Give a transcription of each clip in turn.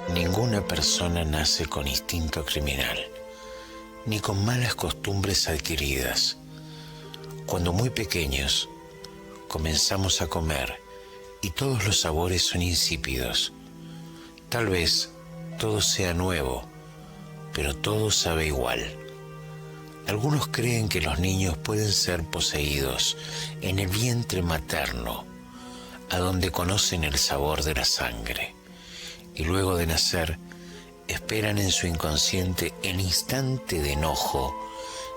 Ninguna persona nace con instinto criminal, ni con malas costumbres adquiridas. Cuando muy pequeños, comenzamos a comer y todos los sabores son insípidos. Tal vez todo sea nuevo, pero todo sabe igual. Algunos creen que los niños pueden ser poseídos en el vientre materno, a donde conocen el sabor de la sangre, y luego de nacer esperan en su inconsciente el instante de enojo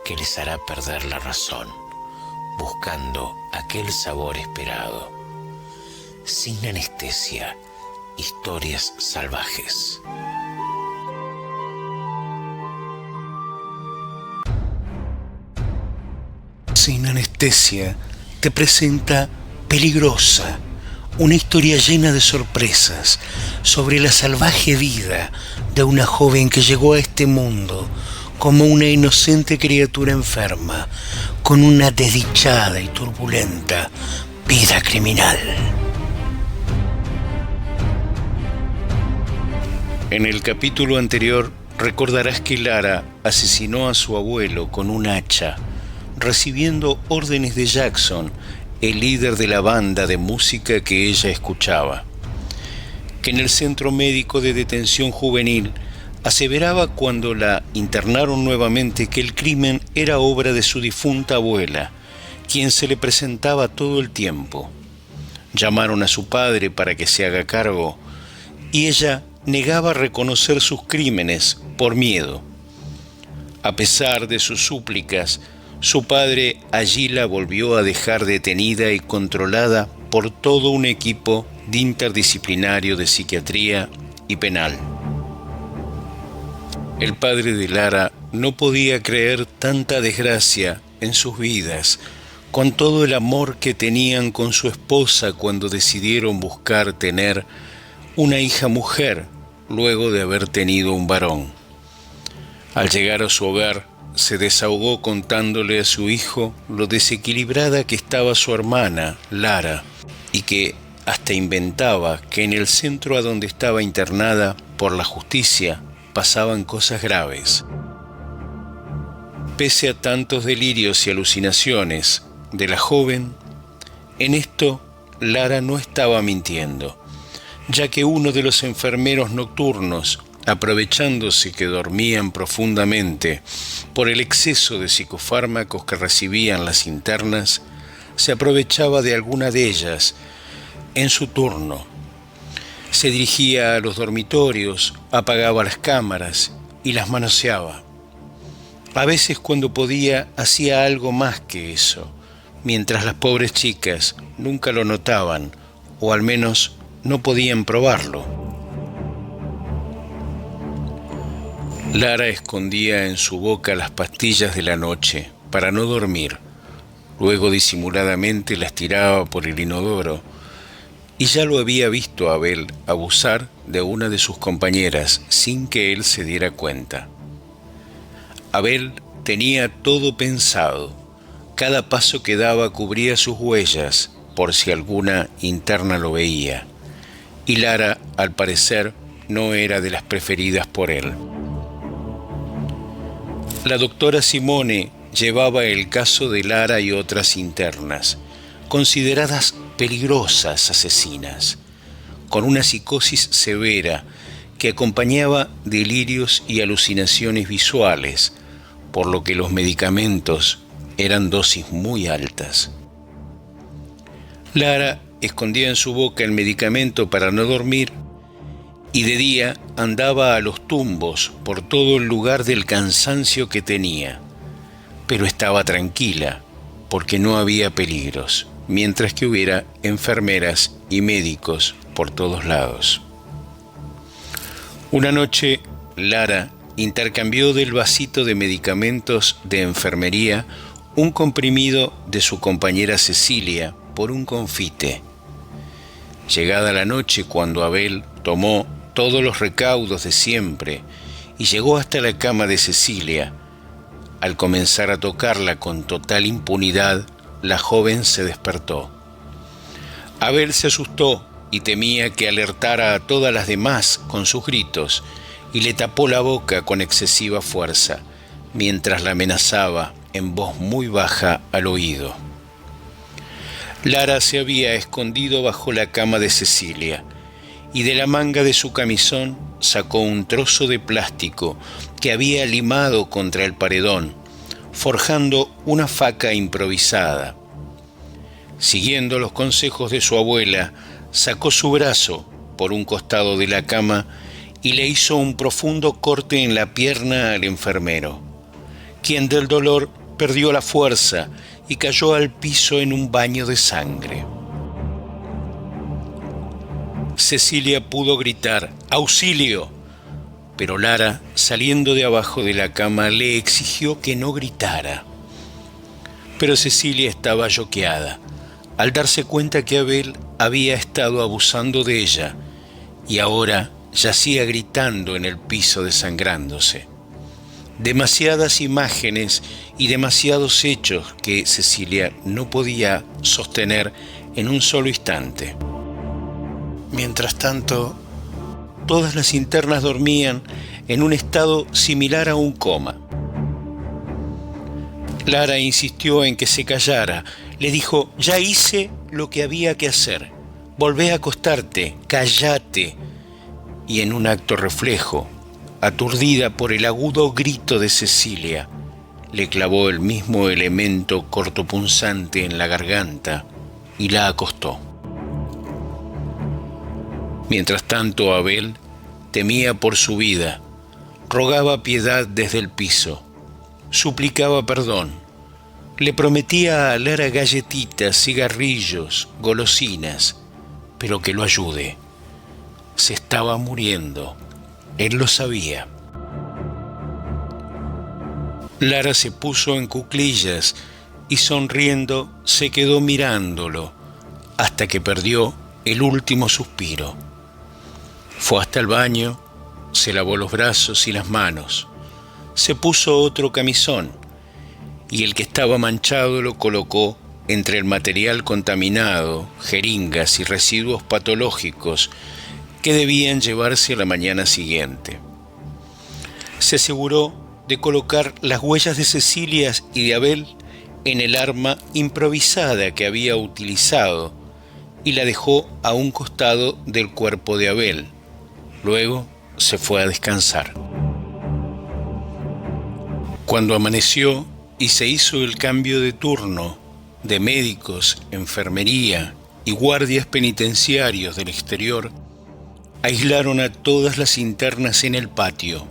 que les hará perder la razón, buscando aquel sabor esperado. Sin anestesia, historias salvajes. Sin Anestesia te presenta Peligrosa, una historia llena de sorpresas sobre la salvaje vida de una joven que llegó a este mundo como una inocente criatura enferma, con una desdichada y turbulenta vida criminal. En el capítulo anterior recordarás que Lara asesinó a su abuelo con un hacha, recibiendo órdenes de Jackson, el líder de la banda de música que ella escuchaba, que en el centro médico de detención juvenil aseveraba cuando la internaron nuevamente que el crimen era obra de su difunta abuela, quien se le presentaba todo el tiempo. Llamaron a su padre para que se haga cargo y ella negaba reconocer sus crímenes por miedo. A pesar de sus súplicas, su padre allí la volvió a dejar detenida y controlada por todo un equipo de interdisciplinario de psiquiatría y penal. El padre de Lara no podía creer tanta desgracia en sus vidas, con todo el amor que tenían con su esposa cuando decidieron buscar tener una hija mujer luego de haber tenido un varón. Al llegar a su hogar, se desahogó contándole a su hijo lo desequilibrada que estaba su hermana, Lara, y que hasta inventaba que en el centro a donde estaba internada por la justicia pasaban cosas graves. Pese a tantos delirios y alucinaciones de la joven, en esto Lara no estaba mintiendo, ya que uno de los enfermeros nocturnos, aprovechándose que dormían profundamente por el exceso de psicofármacos que recibían las internas, se aprovechaba de alguna de ellas en su turno. Se dirigía a los dormitorios, apagaba las cámaras y las manoseaba. A veces, cuando podía, hacía algo más que eso, mientras las pobres chicas nunca lo notaban, o al menos no podían probarlo. Lara escondía en su boca las pastillas de la noche para no dormir. Luego disimuladamente las tiraba por el inodoro, y ya lo había visto a Abel abusar de una de sus compañeras sin que él se diera cuenta. Abel tenía todo pensado. Cada paso que daba cubría sus huellas por si alguna interna lo veía, y Lara, al parecer, no era de las preferidas por él. La doctora Simone llevaba el caso de Lara y otras internas, consideradas peligrosas asesinas, con una psicosis severa que acompañaba delirios y alucinaciones visuales, por lo que los medicamentos eran dosis muy altas. Lara escondía en su boca el medicamento para no dormir y de día andaba a los tumbos por todo el lugar del cansancio que tenía, pero estaba tranquila porque no había peligros, mientras que hubiera enfermeras y médicos por todos lados. Una noche, Lara intercambió del vasito de medicamentos de enfermería un comprimido de su compañera Cecilia por un confite. Llegada la noche, cuando Abel tomó todos los recaudos de siempre y llegó hasta la cama de Cecilia, al comenzar a tocarla con total impunidad, la joven se despertó. Abel se asustó y temía que alertara a todas las demás con sus gritos, y le tapó la boca con excesiva fuerza, mientras la amenazaba en voz muy baja al oído. Lara se había escondido bajo la cama de Cecilia, y de la manga de su camisón sacó un trozo de plástico que había limado contra el paredón, forjando una faca improvisada. Siguiendo los consejos de su abuela, sacó su brazo por un costado de la cama y le hizo un profundo corte en la pierna al enfermero, quien del dolor perdió la fuerza y cayó al piso en un baño de sangre. Cecilia pudo gritar ¡auxilio!, pero Lara, saliendo de abajo de la cama, le exigió que no gritara. Pero Cecilia estaba choqueada al darse cuenta que Abel había estado abusando de ella y ahora yacía gritando en el piso desangrándose. Demasiadas imágenes y demasiados hechos que Cecilia no podía sostener en un solo instante. Mientras tanto, todas las internas dormían en un estado similar a un coma. Lara insistió en que se callara. Le dijo: «Ya hice lo que había que hacer. Volvé a acostarte, cállate». Y en un acto reflejo, aturdida por el agudo grito de Cecilia, le clavó el mismo elemento cortopunzante en la garganta y la acostó. Mientras tanto, Abel temía por su vida, rogaba piedad desde el piso, suplicaba perdón, le prometía a Lara galletitas, cigarrillos, golosinas, pero que lo ayude. Se estaba muriendo, él lo sabía. Lara se puso en cuclillas y sonriendo se quedó mirándolo hasta que perdió el último suspiro. Fue hasta el baño, se lavó los brazos y las manos, se puso otro camisón y el que estaba manchado lo colocó entre el material contaminado, jeringas y residuos patológicos que debían llevarse a la mañana siguiente. Se aseguró de colocar las huellas de Cecilia y de Abel en el arma improvisada que había utilizado y la dejó a un costado del cuerpo de Abel. Luego se fue a descansar. Cuando amaneció y se hizo el cambio de turno de médicos, enfermería y guardias penitenciarios del exterior, aislaron a todas las internas en el patio.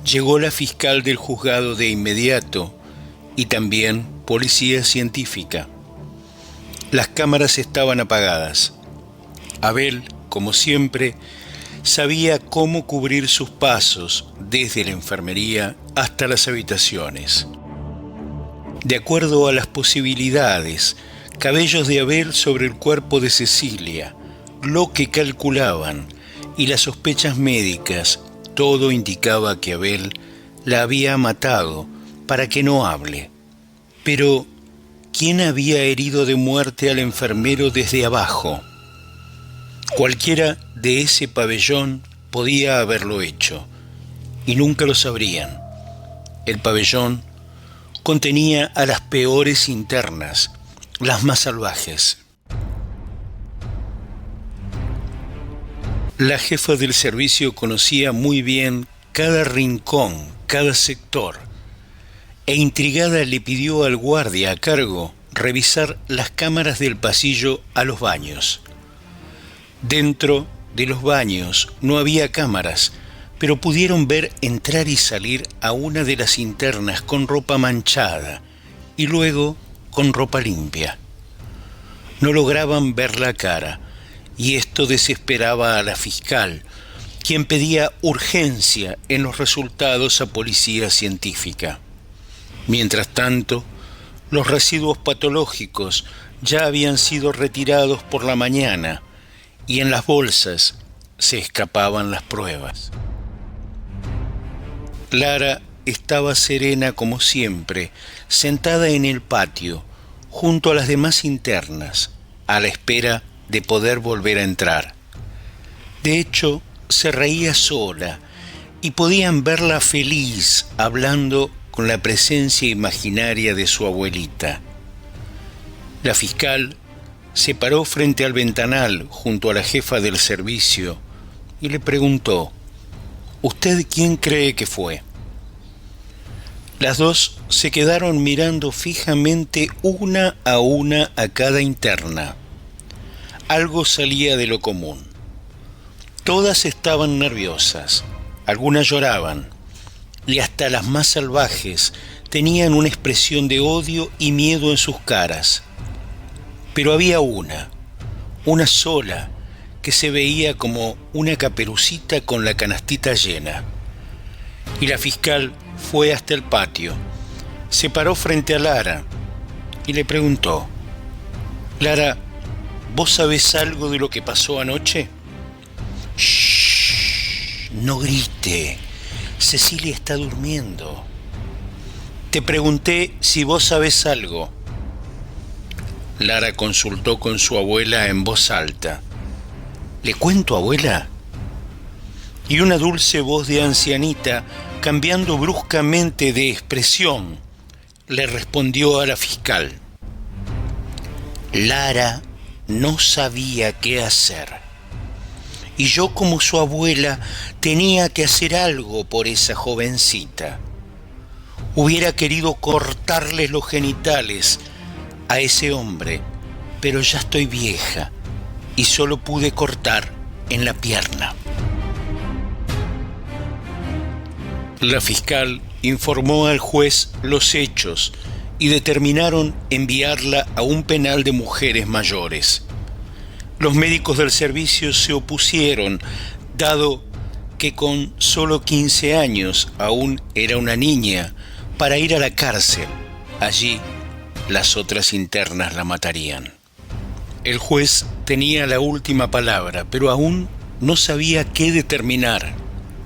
Llegó la fiscal del juzgado de inmediato y también policía científica. Las cámaras estaban apagadas. Abel, como siempre, sabía cómo cubrir sus pasos desde la enfermería hasta las habitaciones. De acuerdo a las posibilidades, cabellos de Abel sobre el cuerpo de Cecilia, lo que calculaban y las sospechas médicas, todo indicaba que Abel la había matado para que no hable. Pero, ¿quién había herido de muerte al enfermero desde abajo? Cualquiera de ese pabellón podía haberlo hecho, y nunca lo sabrían. El pabellón contenía a las peores internas, las más salvajes. La jefa del servicio conocía muy bien cada rincón, cada sector, e intrigada le pidió al guardia a cargo revisar las cámaras del pasillo a los baños. Dentro de los baños no había cámaras, pero pudieron ver entrar y salir a una de las internas con ropa manchada y luego con ropa limpia. No lograban ver la cara, y esto desesperaba a la fiscal, quien pedía urgencia en los resultados a policía científica. Mientras tanto, los residuos patológicos ya habían sido retirados por la mañana y en las bolsas se escapaban las pruebas. Lara estaba serena como siempre, sentada en el patio, junto a las demás internas, a la espera de poder volver a entrar. De hecho, se reía sola y podían verla feliz hablando con la presencia imaginaria de su abuelita. La fiscal se paró frente al ventanal junto a la jefa del servicio y le preguntó: ¿Usted quién cree que fue? Las dos se quedaron mirando fijamente una a cada interna. Algo salía de lo común. Todas estaban nerviosas, algunas lloraban, y hasta las más salvajes tenían una expresión de odio y miedo en sus caras. Pero había una sola, que se veía como una caperucita con la canastita llena. Y la fiscal fue hasta el patio, se paró frente a Lara y le preguntó: Lara, ¿vos sabés algo de lo que pasó anoche? Shh, no grite, Cecilia está durmiendo. Te pregunté si vos sabés algo. Lara consultó con su abuela en voz alta. ¿Le cuento, abuela? Y una dulce voz de ancianita, cambiando bruscamente de expresión, le respondió a la fiscal. Lara no sabía qué hacer. Y yo, como su abuela, tenía que hacer algo por esa jovencita. Hubiera querido cortarles los genitales a ese hombre, pero ya estoy vieja y solo pude cortar en la pierna. La fiscal informó al juez los hechos y determinaron enviarla a un penal de mujeres mayores. Los médicos del servicio se opusieron, dado que con solo 15 años aún era una niña, para ir a la cárcel. Allí las otras internas la matarían. El juez tenía la última palabra, pero aún no sabía qué determinar,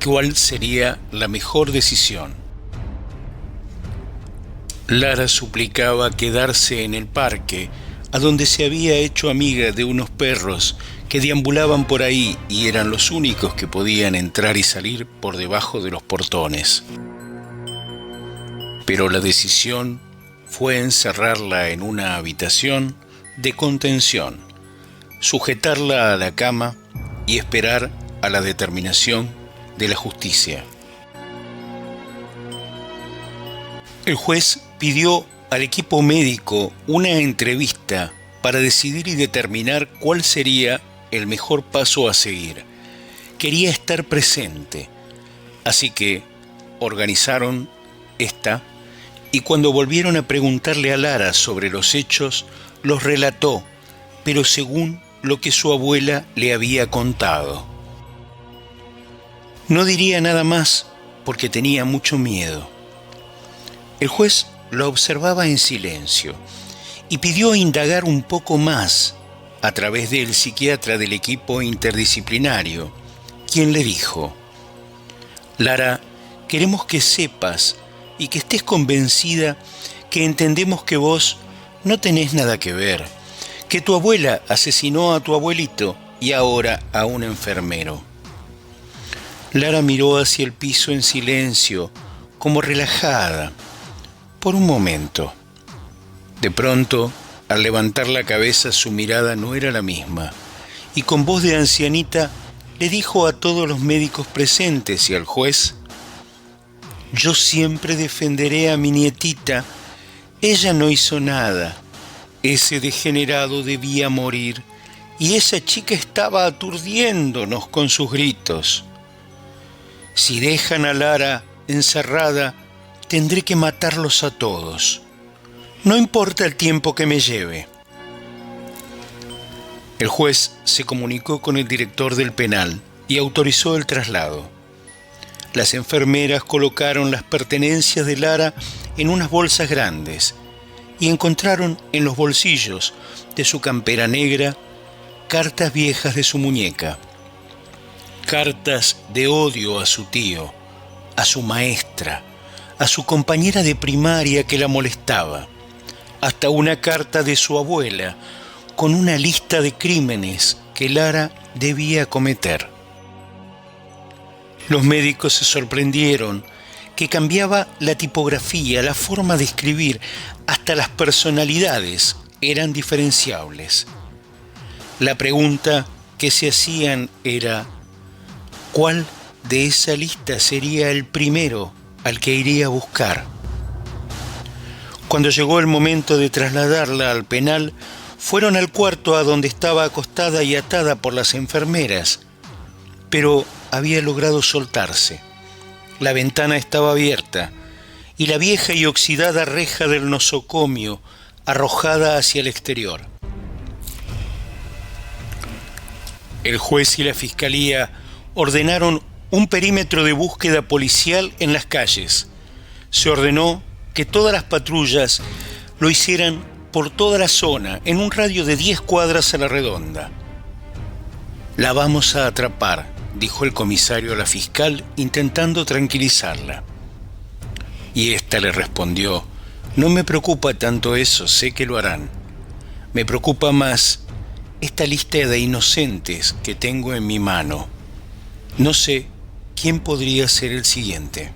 cuál sería la mejor decisión. Lara suplicaba quedarse en el parque, a donde se había hecho amiga de unos perros que deambulaban por ahí y eran los únicos que podían entrar y salir por debajo de los portones. Pero la decisión fue encerrarla en una habitación de contención, sujetarla a la cama y esperar a la determinación de la justicia. El juez pidió al equipo médico una entrevista para decidir y determinar cuál sería el mejor paso a seguir. Quería estar presente, así que organizaron esta, y cuando volvieron a preguntarle a Lara sobre los hechos, los relató, pero según lo que su abuela le había contado. No diría nada más porque tenía mucho miedo. El juez lo observaba en silencio y pidió indagar un poco más a través del psiquiatra del equipo interdisciplinario, quien le dijo: Lara, queremos que sepas y que estés convencida que entendemos que vos no tenés nada que ver, que tu abuela asesinó a tu abuelito y ahora a un enfermero. Lara miró hacia el piso en silencio, como relajada, por un momento. De pronto, al levantar la cabeza, su mirada no era la misma, y con voz de ancianita le dijo a todos los médicos presentes y al juez: yo siempre defenderé a mi nietita. Ella no hizo nada. Ese degenerado debía morir, y esa chica estaba aturdiéndonos con sus gritos. Si dejan a Lara encerrada, tendré que matarlos a todos. No importa el tiempo que me lleve. El juez se comunicó con el director del penal y autorizó el traslado. Las enfermeras colocaron las pertenencias de Lara en unas bolsas grandes y encontraron en los bolsillos de su campera negra cartas viejas de su muñeca. Cartas de odio a su tío, a su maestra, a su compañera de primaria que la molestaba, hasta una carta de su abuela con una lista de crímenes que Lara debía cometer. Los médicos se sorprendieron que cambiaba la tipografía, la forma de escribir, hasta las personalidades eran diferenciables. La pregunta que se hacían era: ¿cuál de esa lista sería el primero al que iría a buscar? Cuando llegó el momento de trasladarla al penal, fueron al cuarto a donde estaba acostada y atada por las enfermeras, pero había logrado soltarse. La ventana estaba abierta y la vieja y oxidada reja del nosocomio arrojada hacia el exterior. El juez y la fiscalía ordenaron un perímetro de búsqueda policial en las calles. Se ordenó que todas las patrullas lo hicieran por toda la zona, en un radio de 10 cuadras a la redonda. «La vamos a atrapar», dijo el comisario a la fiscal, intentando tranquilizarla. Y ésta le respondió: «No me preocupa tanto eso, sé que lo harán. Me preocupa más esta lista de inocentes que tengo en mi mano. No sé quién podría ser el siguiente».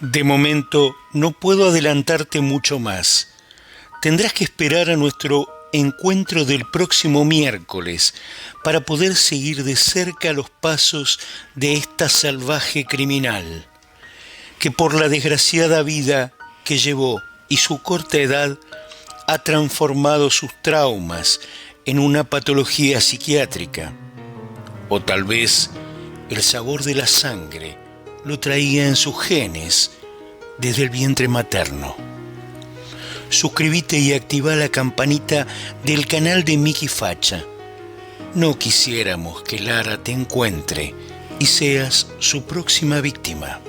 De momento no puedo adelantarte mucho más. Tendrás que esperar a nuestro encuentro del próximo miércoles para poder seguir de cerca los pasos de esta salvaje criminal, que por la desgraciada vida que llevó y su corta edad ha transformado sus traumas en una patología psiquiátrica. O tal vez el sabor de la sangre lo traía en sus genes desde el vientre materno. Suscríbete y activa la campanita del canal de Miki Facha. No quisiéramos que Lara te encuentre y seas su próxima víctima.